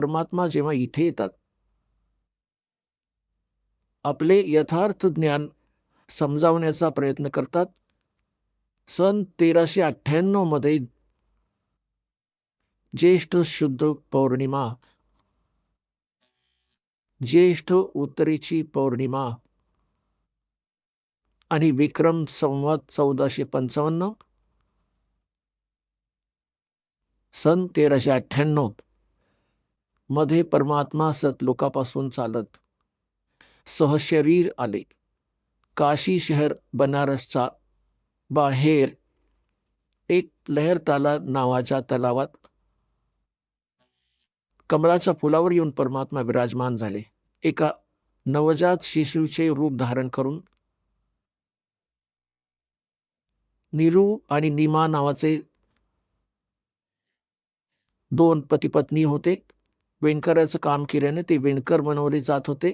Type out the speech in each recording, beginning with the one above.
परमात्मा जेव्हा इथे येतात, आपले यथार्थ ज्ञान समजावण्याचा प्रयत्न करतात. सन 1398 मध्ये ज्येष्ठ शुद्ध पौर्णिमा, ज्येष्ठ उत्तरेची पौर्णिमा आणि विक्रम संवत 1455, सन 1398 मध्ये परमात्मा सतलोकापासून चालत सहशरीर आले. काशी शहर बनारसचा बाहेर एक लहरताला नावाच्या तलावात कमळाच्या फुलावर येऊन परमात्मा विराजमान झाले. एका नवजात शिशूचे रूप धारण करून नीरू आणि नीमा नावाचे दोन पती पत्नी होते. विणकराचं काम केल्याने ते विणकर बनवले जात होते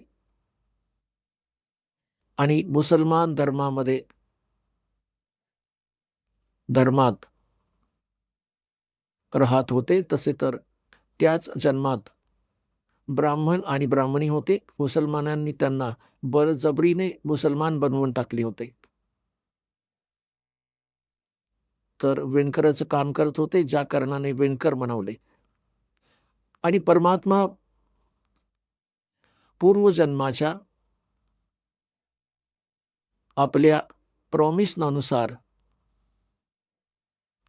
आणि मुसलमान धर्मात राहत होते. तसे तर त्याच जन्मात ब्राह्मण आणि ब्राह्मणी होते. मुसलमानांनी त्यांना बळजबरीने मुसलमान बनवून टाकले होते. तर विणकराचं काम करत होते, ज्या कारणाने विणकर बनवले. आणि परमात्मा पूर्वजन्माच्या आपल्या प्रॉमिसनुसार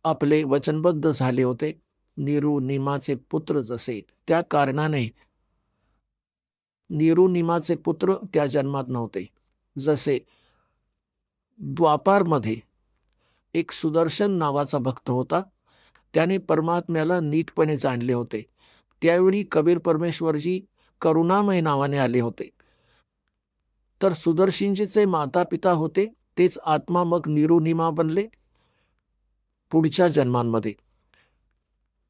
आपले वचनबद्ध झाले होते. नीरू नीमाचे पुत्र जसे, त्या कारणाने नीरू नीमाचे पुत्र त्या जन्मात नव्हते. जसे द्वापारमध्ये एक सुदर्शन नावाचा भक्त होता. त्याने परमात्म्याला नीटपणे जाणले होते. त्यावेळी कबीर परमेश्वरजी करुणामय नावाने आले होते. तर सुदर्शनजीचे माता पिता होते तेच आत्मा मग नीरू नीमा बनले पुढच्या जन्मांमध्ये.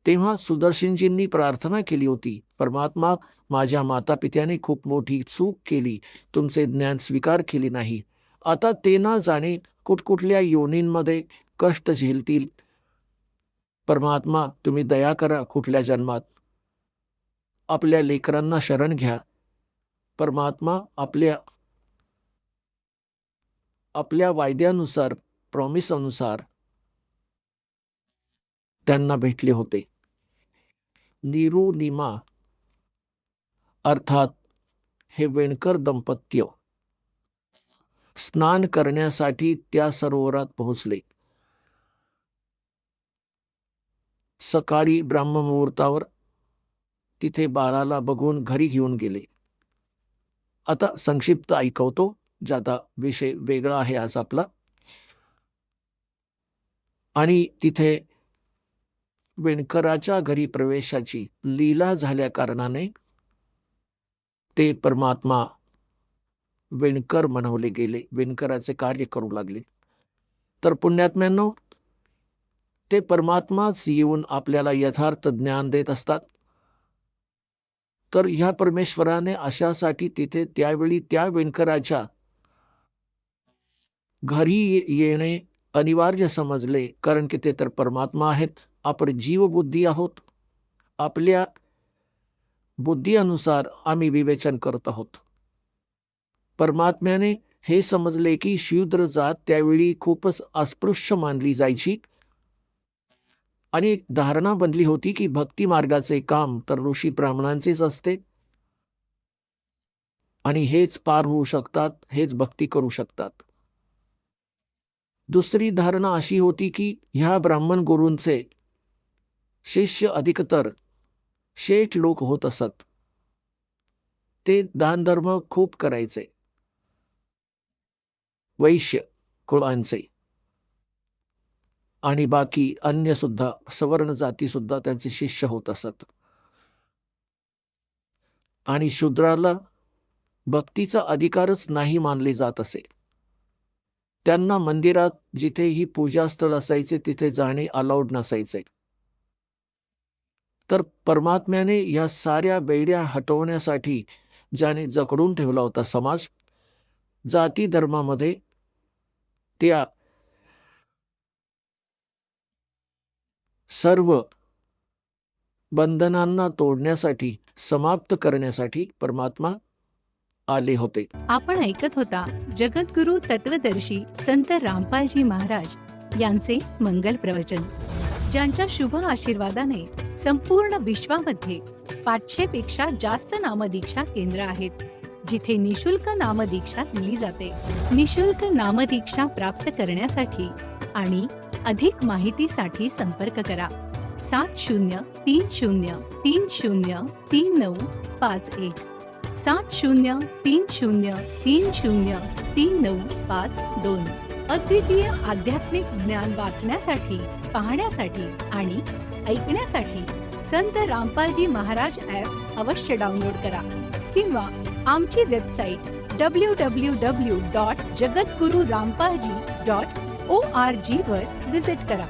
तेव्हा सुदर्शनजींनी प्रार्थना केली होती, परमात्मा, माझ्या माता पित्याने खूप मोठी चूक केली, तुमचे ज्ञान स्वीकार केले नाही. आता ते ना जाणे कुठकुठल्या योनींमध्ये कष्ट झेलतील. परमात्मा, तुम्ही दया करा. कुठल्या जन्मात आपल्या लेकरांना शरण घ्या. परमात्मा आपल्या वायद्यानुसार, प्रॉमिस अनुसार त्यांना भेटले होते. नीरू नीमा अर्थात हे विणकर दंपत्य स्नान करण्यासाठी त्या सरोवरात पोहोचले. सकाळी ब्राह्ममुहूर्तावर तिथे बाळाला बघून घरी घेऊन गेले. आता संक्षिप्त ऐकवतो, ज्यादा विषय वेगळा आहे आज आपला. आणि तिथे विणकराच्या घरी प्रवेशाची लीला झाल्या कारणाने ते परमात्मा विणकर बनवले गेले, विणकराचे कार्य करू लागले. तर पुण्यात्म्यांनो, ते परमात्माच येऊन आपल्याला यथार्थ ज्ञान देत असतात. तर ह्या परमेश्वराने अशासाठी तिथे त्यावेळी त्या विणकराच्या घरी येणे अनिवार्य समजले, कारण की ते तर परमात्मा आहेत. आपण जीवबुद्धी आहोत. आपल्या बुद्धी अनुसार आम्ही विवेचन करत आहोत. परमात्म्याने हे समजले की शूद्र जात त्यावेळी खूपच अस्पृश्य मानली जायची आणि धारणा बनली होती की भक्ती मार्गाचे काम तर ऋषी ब्राह्मणांचेच असते आणि हेच पार होऊ शकतात, हेच भक्ती करू शकतात. दुसरी धारणा अशी होती की ह्या ब्राह्मण गुरूंचे शिष्य अधिकतर शेठ लोक होत असत. ते दान धर्म खूप करायचे, वैश्य कुळांचे, आणि बाकी अन्य सुद्धा सवर्ण जाती सुद्धा त्यांचे शिष्य होत असत. आणि शूद्राला भक्तीचा अधिकारच नाही मानले जात असे. त्यांना मंदिरात जिथेही पूजास्थळ असायचे तिथे जाणे अलाउड नसायचे. तर परमात्म्याने या साऱ्या बेड्या हटवण्यासाठी ज्याने जकडून ठेवला होता समाज, जाती धर्मामध्ये त्या सर्व बंधनांना तोडण्यासाठी, समाप्त करण्यासाठी परमात्मा आले होते. आपण ऐकत होता जगद्गुरु तत्वदर्शी संत रामपालजी महाराज यांचे मंगल प्रवचन, ज्यांच्या शुभ आशीर्वादाने संपूर्ण विश्वामध्ये 500 पेक्षा जास्त नामदीक्षा केंद्र आहेत, जिथे निशुल्क नामदीक्षा दिली जाते. निशुल्क नामदीक्षा प्राप्त करण्यासाठी आणि अधिक माहितीसाठी संपर्क करा 7030303951 7030303952. अद्वितीय आध्यात्मिक ज्ञान वाचण्यासाठी, पाहण्यासाठी आणि ऐकण्यासाठी संत रामपालजी महाराज ॲप अवश्य डाउनलोड करा किंवा आमची वेबसाईट www.jagadgururampalji.org वर विजिट करा.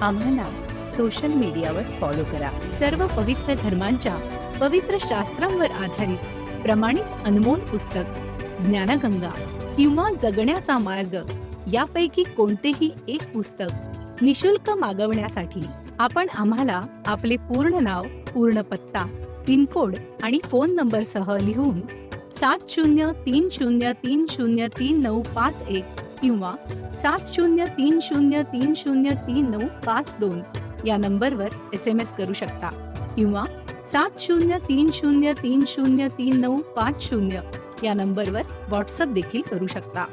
आम्हाला सोशल मीडियावर फॉलो करा. सर्व पवित्र धर्मांच्या पवित्र शास्त्रांवर आधारित प्रमाणित अनमोल पुस्तक ज्ञानगंगा किंवा जगण्याचा मार्ग यापैकी कोणतेही एक पुस्तक निशुल्क मागवण्यासाठी आपण आम्हाला आपले पूर्ण नाव, पूर्ण पत्ता, पिनकोड आणि फोन नंबर सह लिहून 7030303951 किंवा 7030303952 या नंबरवर SMS करू शकता किंवा 7030303950 या नंबरवर व्हॉट्सअप देखील करू शकता.